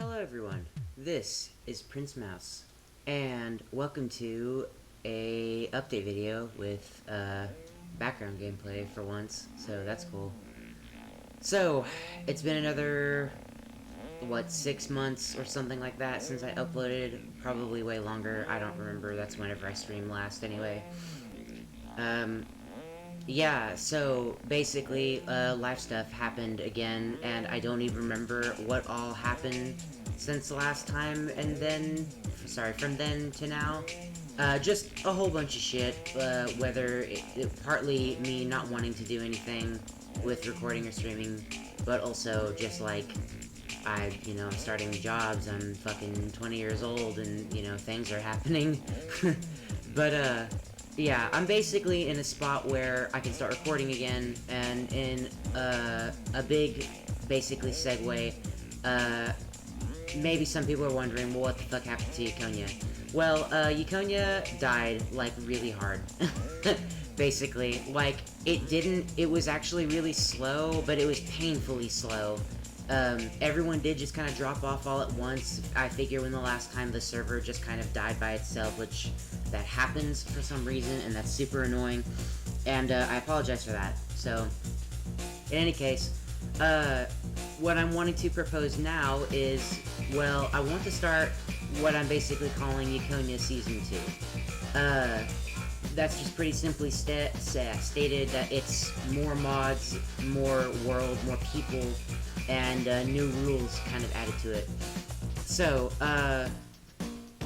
Hello everyone, this is Prince Mouse, and welcome to a update video with background gameplay for once, so that's cool. So, it's been another, 6 months or something like that since I uploaded, probably way longer, I don't remember, that's whenever I streamed last anyway. Yeah, so basically, life stuff happened again, and I don't even remember what all happened since the last time, and then, sorry, from then to now. Just a whole bunch of shit, whether partly me not wanting to do anything with recording or streaming, but also just like, I'm starting jobs, I'm fucking 20 years old, and, things are happening. But, yeah, I'm basically in a spot where I can start recording again, and in a big, basically, segue, maybe some people are wondering, well, what the fuck happened to Yakonia? Well, Yakonia died, like, really hard. Basically, like, it was actually really slow, but it was painfully slow. Everyone did just kind of drop off all at once. I figure when the last time the server just kind of died by itself, which that happens for some reason, and that's super annoying, and I apologize for that. So, in any case, what I'm wanting to propose now is, well, I want to start what I'm basically calling Yakonia Season 2. That's just pretty simply stated that it's more mods, more world, more people, and new rules kind of added to it. So,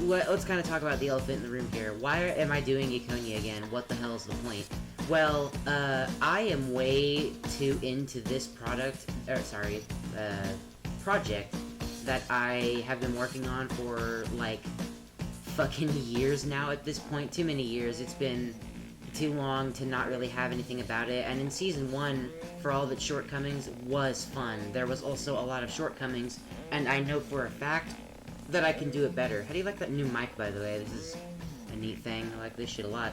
let's kind of talk about the elephant in the room here. Why am I doing Yakonia again? What the hell is the point? Well, I am way too into this project that I have been working on for, like, fucking years now at this point. Too many years. It's been too long to not really have anything about it. And in Season 1, for all of its shortcomings, was fun. There was also a lot of shortcomings, and I know for a fact that I can do it better. How do you like that new mic, by the way? This is a neat thing. I like this shit a lot.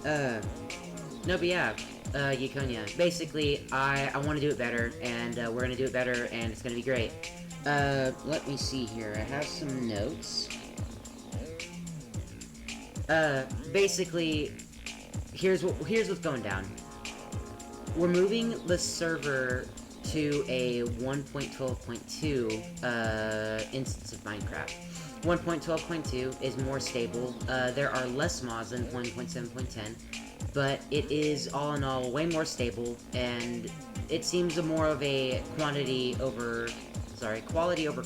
No, but yeah, Yakonia. Basically, I want to do it better, and we're going to do it better, and it's going to be great. Let me see here. I have some notes. Basically, here's what's going down. We're moving the server to a 1.12.2 instance of Minecraft. 1.12.2 is more stable. There are less mods than 1.7.10, but it is all in all way more stable, and it seems more of a quality over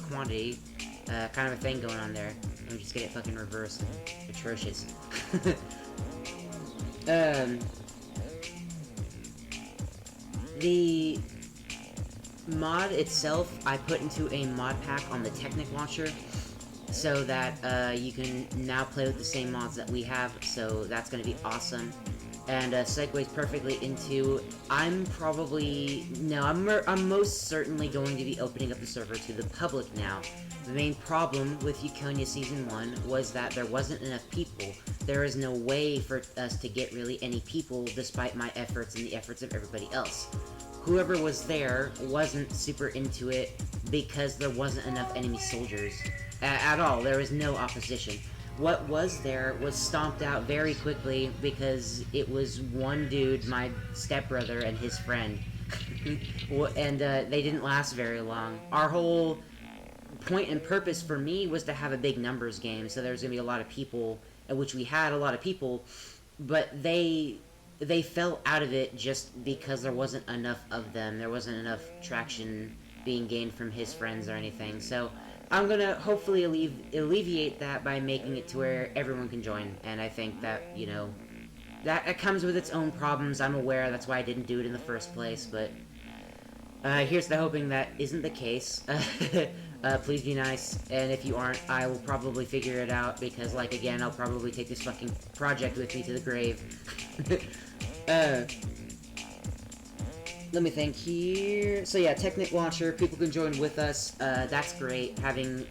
quantity kind of a thing going on there. Let me just get it fucking reversed and atrocious. The mod itself, I put into a mod pack on the Technic launcher, so that you can now play with the same mods that we have, so that's going to be awesome. And segues perfectly into, I'm most certainly going to be opening up the server to the public now. The main problem with Yakonia Season 1 was that there wasn't enough people. There is no way for us to get really any people, despite my efforts and the efforts of everybody else. Whoever was there wasn't super into it because there wasn't enough enemy soldiers at all. There was no opposition. What was there was stomped out very quickly because it was one dude, my stepbrother, and his friend. And they didn't last very long. Our whole point and purpose for me was to have a big numbers game, so there was going to be a lot of people, which we had a lot of people, but they fell out of it just because there wasn't enough of them. There wasn't enough traction being gained from his friends or anything. So I'm going to hopefully alleviate that by making it to where everyone can join. And I think that, that comes with its own problems. I'm aware, that's why I didn't do it in the first place. But here's the hoping that isn't the case. Please be nice, and if you aren't, I will probably figure it out, because, like, again, I'll probably take this fucking project with me to the grave. Let me think here. So yeah, Technic Launcher, people can join with us, that's great. Having,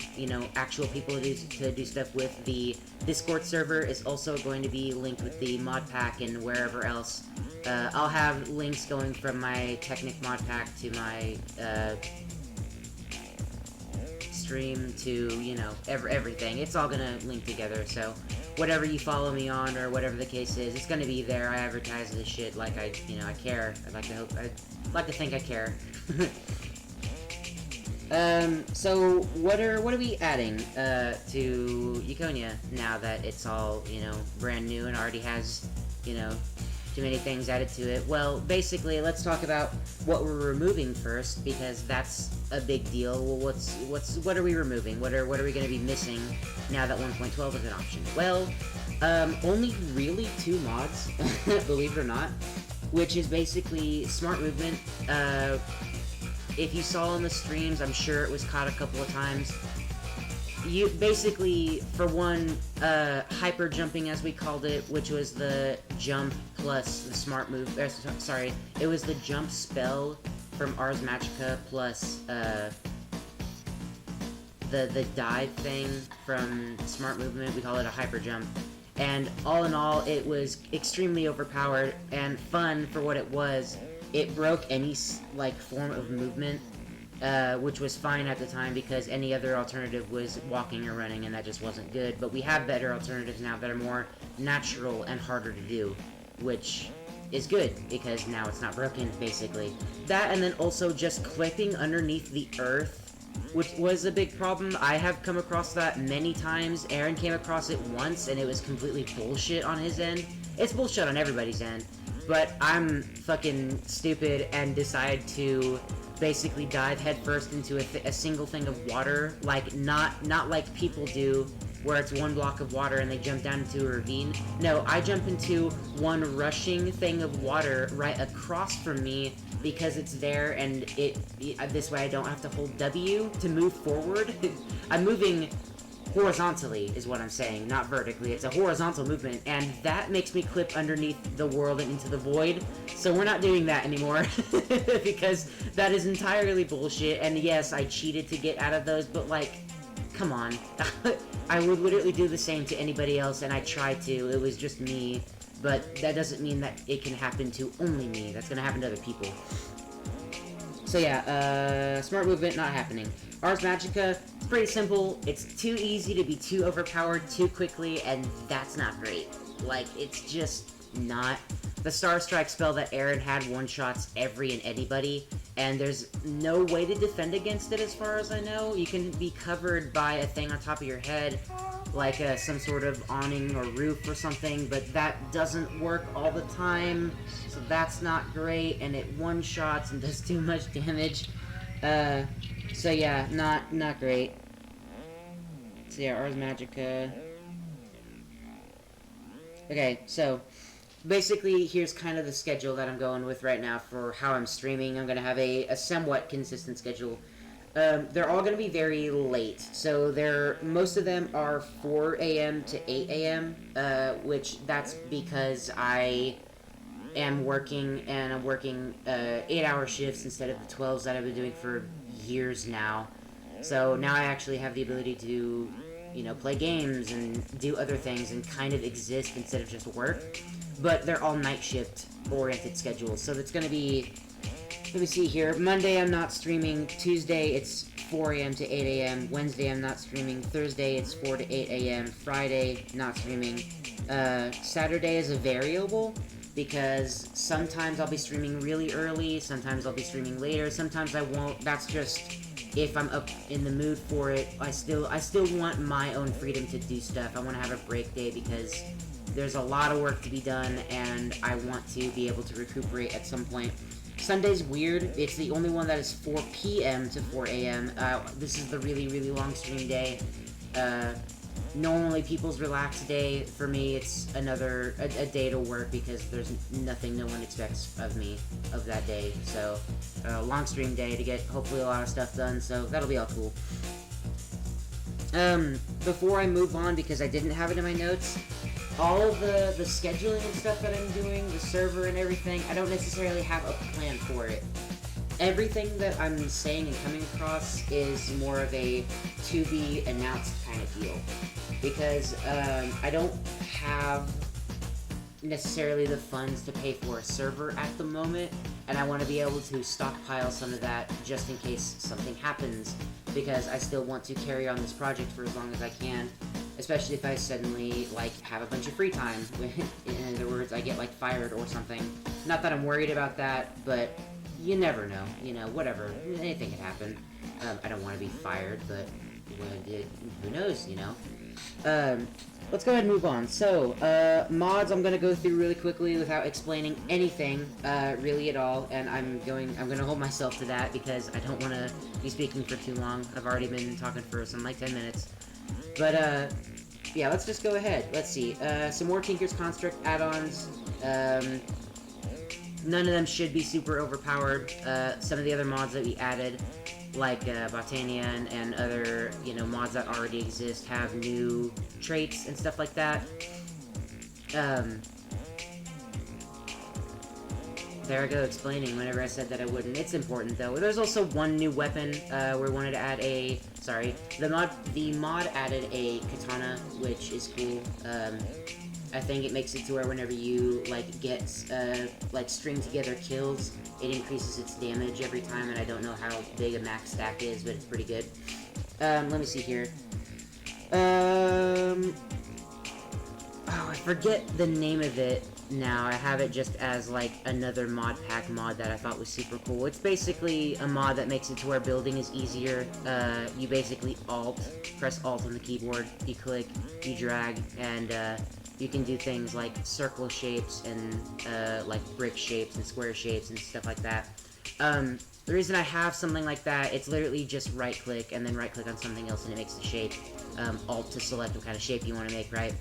actual people to do stuff with. The Discord server is also going to be linked with the mod pack and wherever else. I'll have links going from my Technic mod pack to my, stream to, you know, everything. It's all gonna link together, so whatever you follow me on or whatever the case is, it's gonna be there. I advertise this shit like I care. I'd like to think I care. So what are we adding to Yakonia now that it's all, you know, brand new and already has, you know, too many things added to it? Well, basically, let's talk about what we're removing first, because that's a big deal. Well, what are we removing? What are we going to be missing now that 1.12 is an option? Well, only really 2 mods, believe it or not, which is basically Smart Movement. If you saw in the streams, I'm sure it was caught a couple of times. You basically, for one, hyper jumping, as we called it, which was the jump plus the smart move. Sorry, it was the jump spell from Ars Magica plus the dive thing from Smart Movement. We call it a hyper jump. And all in all, it was extremely overpowered and fun for what it was. It broke any, like, form of movement, which was fine at the time because any other alternative was walking or running, and that just wasn't good. But we have better alternatives now that are more natural and harder to do, which is good because now it's not broken, basically. That, and then also just clipping underneath the earth, which was a big problem. I have come across that many times. Aaron came across it once, and it was completely bullshit on his end. It's bullshit on everybody's end. But I'm fucking stupid and decide to basically dive headfirst into a single thing of water, like not like people do, where it's one block of water and they jump down into a ravine. No, I jump into one rushing thing of water right across from me because it's there, and this way I don't have to hold W to move forward. I'm moving horizontally is what I'm saying, not vertically. It's a horizontal movement, and that makes me clip underneath the world and into the void. So we're not doing that anymore because that is entirely bullshit. And yes, I cheated to get out of those, but like, come on. I would literally do the same to anybody else, and I tried to. It was just me, but that doesn't mean that it can happen to only me. That's gonna happen to other people. So yeah, Smart Movement not happening. Ars Magica, it's pretty simple. It's too easy to be too overpowered too quickly, and that's not great. Like, it's just not. The Star Strike spell that Aaron had one-shots every and anybody, and there's no way to defend against it as far as I know. You can be covered by a thing on top of your head, like some sort of awning or roof or something, but that doesn't work all the time, so that's not great, and it one-shots and does too much damage. So yeah, not great. So yeah, Ars Magica. Okay, so basically here's kind of the schedule that I'm going with right now for how I'm streaming. I'm gonna have a somewhat consistent schedule. They're all gonna be very late. So most of them are 4 a.m. to 8 a.m., which that's because I am working, and I'm working 8-hour shifts instead of the 12s that I've been doing for years now. So now I actually have the ability to, you know, play games and do other things and kind of exist instead of just work. But they're all night shift oriented schedules. So it's going to be, let me see here, Monday I'm not streaming, Tuesday it's 4 a.m. to 8 a.m., Wednesday I'm not streaming, Thursday it's 4 to 8 a.m., Friday not streaming, Saturday is a variable, because sometimes I'll be streaming really early, sometimes I'll be streaming later, sometimes I won't. That's just if I'm up in the mood for it. I still want my own freedom to do stuff. I want to have a break day because there's a lot of work to be done, and I want to be able to recuperate at some point. Sunday's weird. It's the only one that is 4 p.m. to 4 a.m. This is the really, really long stream day. Normally people's relaxed day. For me, it's a day to work because there's nothing no one expects of me of that day. So, long stream day to get hopefully a lot of stuff done, so that'll be all cool. Before I move on, because I didn't have it in my notes, all of the scheduling and stuff that I'm doing, the server and everything, I don't necessarily have a plan for it. Everything that I'm saying and coming across is more of a to-be-announced kind of deal. Because I don't have necessarily the funds to pay for a server at the moment. and I want to be able to stockpile some of that just in case something happens, because I still want to carry on this project for as long as I can, especially if I suddenly, like, have a bunch of free time. In other words, I get, like, fired or something. Not that I'm worried about that, but you never know. You know, whatever. Anything could happen. I don't want to be fired, but who knows, you know? Let's go ahead and move on. So, mods I'm gonna go through really quickly without explaining anything, really at all, and I'm gonna hold myself to that because I don't want to be speaking for too long. I've already been talking for some, like, 10 minutes. But, yeah, let's just go ahead. Let's see. Some more Tinker's Construct add-ons. None of them should be super overpowered. Some of the other mods that we added, like Botania and other, you know, mods that already exist, have new traits and stuff like that. There I go explaining whenever I said that I wouldn't. It's important though. There's also one new weapon we wanted to add a. Sorry, the mod added a katana, which is cool. I think it makes it to where whenever you, like, get, like, string together kills, it increases its damage every time, and I don't know how big a max stack is, but it's pretty good. Let me see here. Oh, I forget the name of it now. I have it just as, like, another mod pack mod that I thought was super cool. It's basically a mod that makes it to where building is easier. You basically press Alt on the keyboard, you click, you drag, and, you can do things like circle shapes and, like, brick shapes and square shapes and stuff like that. The reason I have something like that, it's literally just right-click and then right-click on something else and it makes the shape. Alt to select what kind of shape you want to make, right?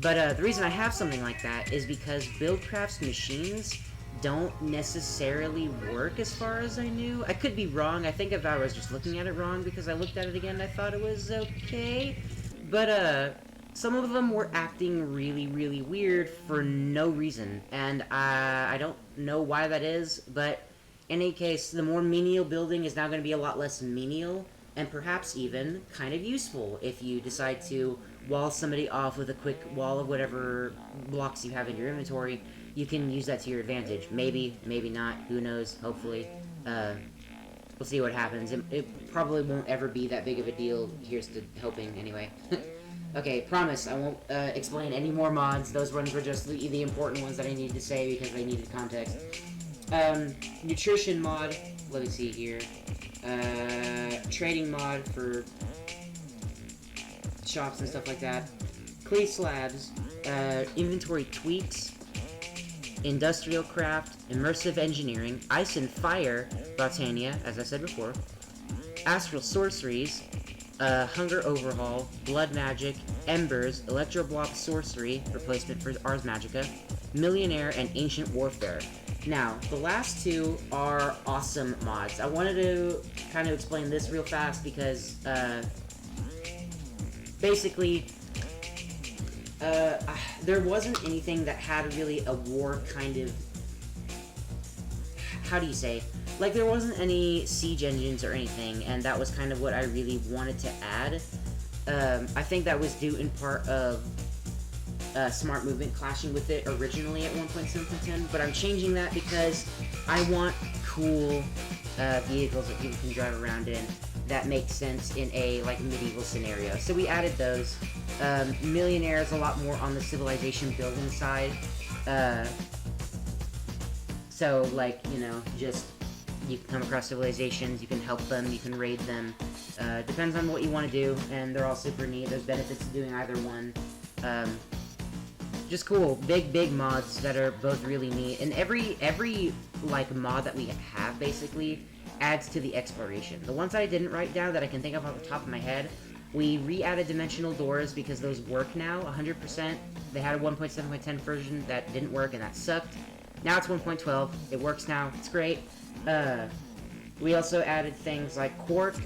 But, the reason I have something like that is because Buildcraft's machines don't necessarily work as far as I knew. I could be wrong. I think if I was just looking at it wrong because I looked at it again and I thought it was okay. But, some of them were acting really, really weird for no reason, and I don't know why that is, but in any case, the more menial building is now going to be a lot less menial, and perhaps even kind of useful if you decide to wall somebody off with a quick wall of whatever blocks you have in your inventory. You can use that to your advantage. Maybe, maybe not, who knows, hopefully. We'll see what happens. It probably won't ever be that big of a deal. Here's to hoping, anyway. Okay, promise, I won't explain any more mods. Those ones were just the important ones that I needed to say because they needed context. Nutrition mod, let me see here. Trading mod for shops and stuff like that. Clay slabs, inventory tweaks, industrial craft, immersive engineering, ice and fire, Botania, as I said before, astral sorceries, Hunger Overhaul, Blood Magic, Embers, Electroblob Sorcery, replacement for Ars Magica, Millionaire, and Ancient Warfare. Now, the last two are awesome mods. I wanted to kind of explain this real fast because, basically, there wasn't anything that had really a war kind of... How do you say? Like, there wasn't any siege engines or anything, and that was kind of what I really wanted to add. I think that was due in part of Smart Movement clashing with it originally at 1.7.10, but I'm changing that because I want cool vehicles that people can drive around in that make sense in a, like, medieval scenario. So we added those. Millionaire is a lot more on the civilization building side. So, like, you know, just... You can come across civilizations, you can help them, you can raid them. Depends on what you want to do, and they're all super neat. There's benefits to doing either one. Just cool. Big mods that are both really neat. And every like, mod that we have, basically, adds to the exploration. The ones I didn't write down that I can think of off the top of my head, we re-added dimensional doors because those work now, 100%. They had a 1.7.10 version that didn't work, and that sucked. Now it's 1.12. It works now. It's great. We also added things like Quark,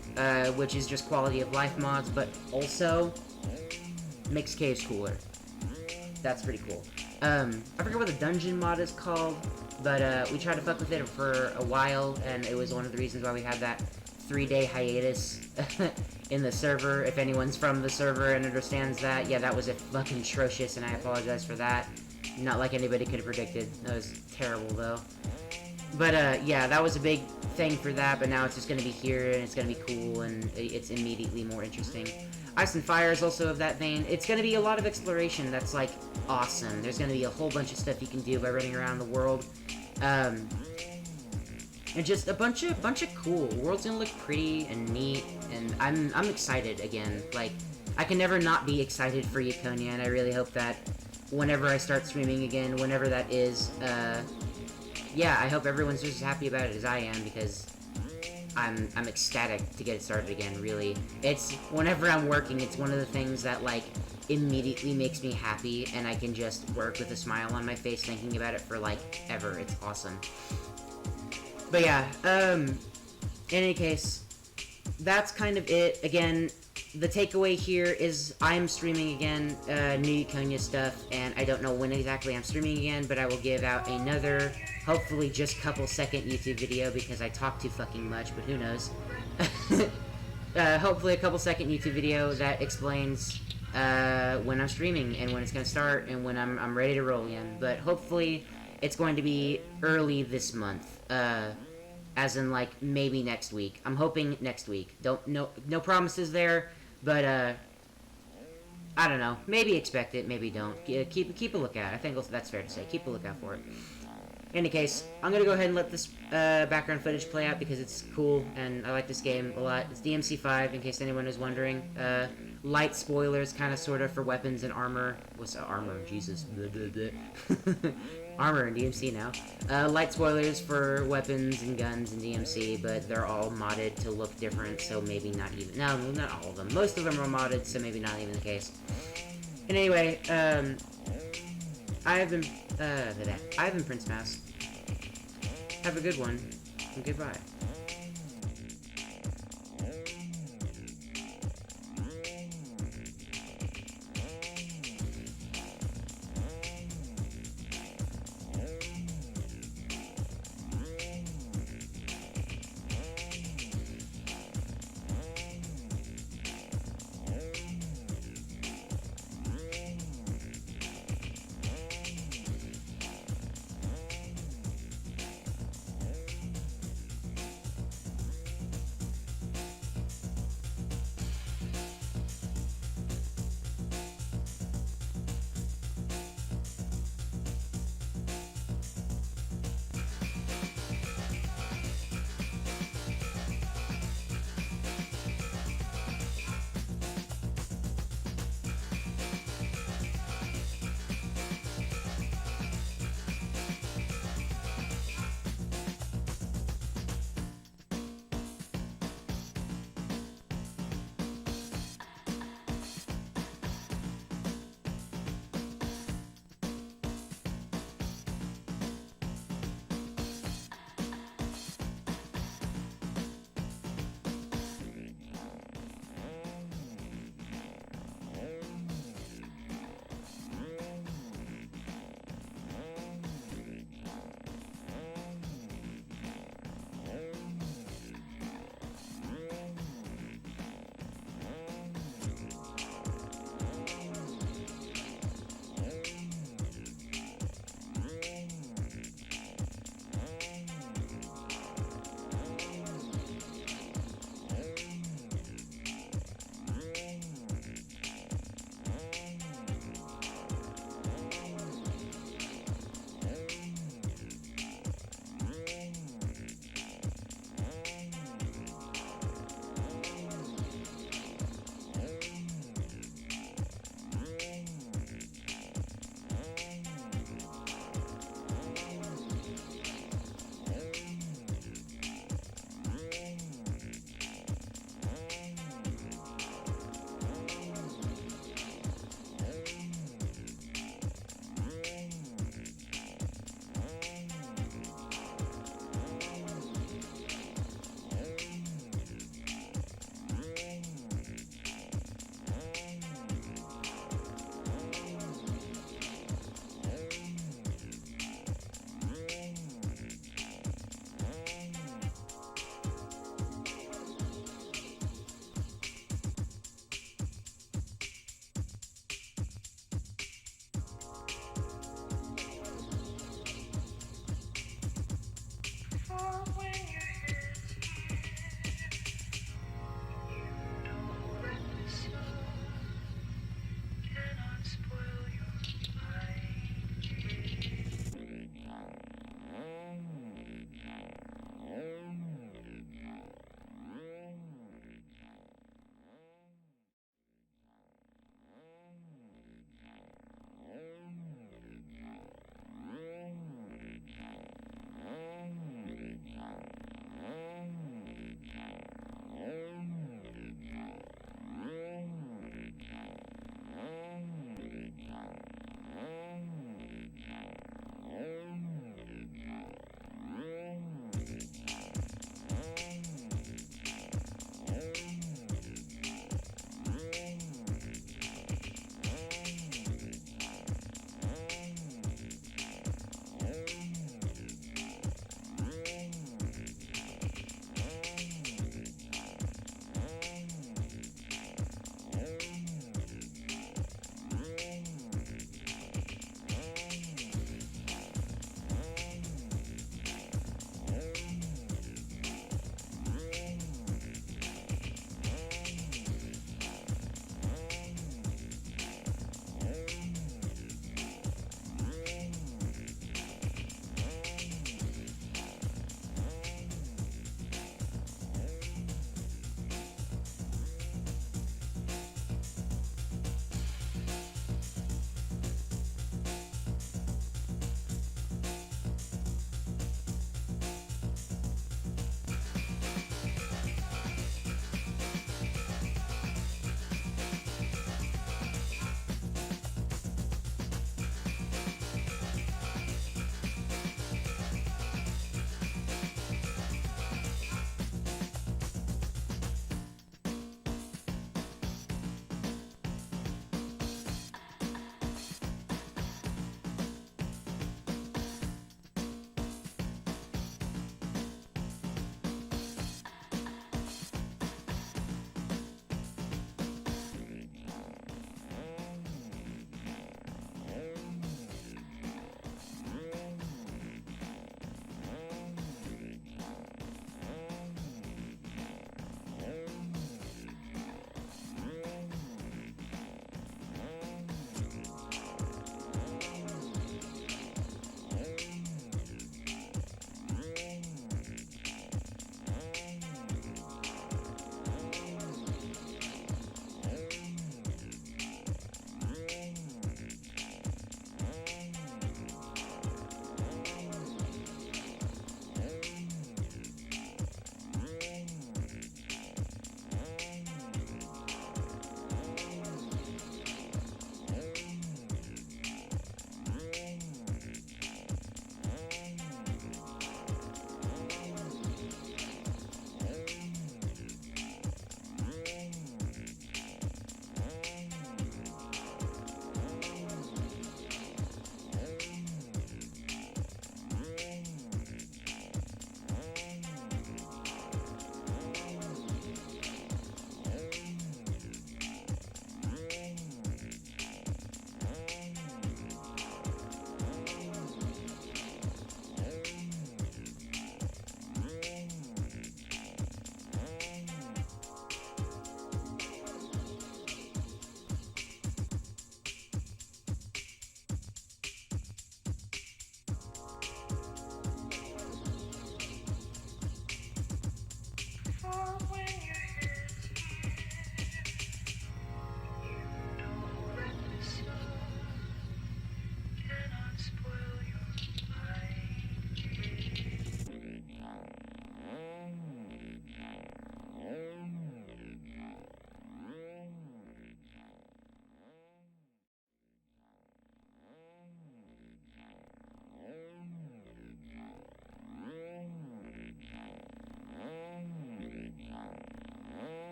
which is just quality of life mods, but also makes caves cooler. That's pretty cool. I forget what the dungeon mod is called, but we tried to fuck with it for a while, and it was one of the reasons why we had that 3-day hiatus in the server. If anyone's from the server and understands that, yeah, that was fucking atrocious, and I apologize for that. Not like anybody could have predicted. That was terrible, though. But, yeah, that was a big thing for that, but now it's just gonna be here, and it's gonna be cool, and it's immediately more interesting. Ice and Fire is also of that vein. It's gonna be a lot of exploration that's, like, awesome. There's gonna be a whole bunch of stuff you can do by running around the world. And just a bunch of cool. The world's gonna look pretty and neat, and I'm excited again. Like, I can never not be excited for Yakonia, and I really hope that whenever I start streaming again, whenever that is, yeah, I hope everyone's just as happy about it as I am, because I'm ecstatic to get it started again, really. It's, whenever I'm working, it's one of the things that, like, immediately makes me happy, and I can just work with a smile on my face thinking about it for, like, ever. It's awesome. But yeah, in any case, that's kind of it. Again, the takeaway here is I'm streaming again, new Yakonia stuff, and I don't know when exactly I'm streaming again, but I will give out another, hopefully just couple-second YouTube video, because I talk too fucking much, but who knows. Hopefully a couple-second YouTube video that explains when I'm streaming, and when it's gonna start, and when I'm ready to roll again. But hopefully it's going to be early this month. As in, like, maybe next week. I'm hoping next week. No promises there, but, I don't know. Maybe expect it, maybe don't. Keep a lookout. I think that's fair to say. Keep a lookout for it. In any case, I'm gonna go ahead and let this, background footage play out, because it's cool, and I like this game a lot. It's DMC5, in case anyone is wondering. Light spoilers, kind of, sort of, for weapons and armor. What's armor? Jesus. Armor in DMC now. Light spoilers for weapons and guns in DMC, but they're all modded to look different, so maybe not even... No, not all of them. Most of them are modded, so maybe not even the case. And anyway, I have been Prince Mouse. Have a good one, and goodbye.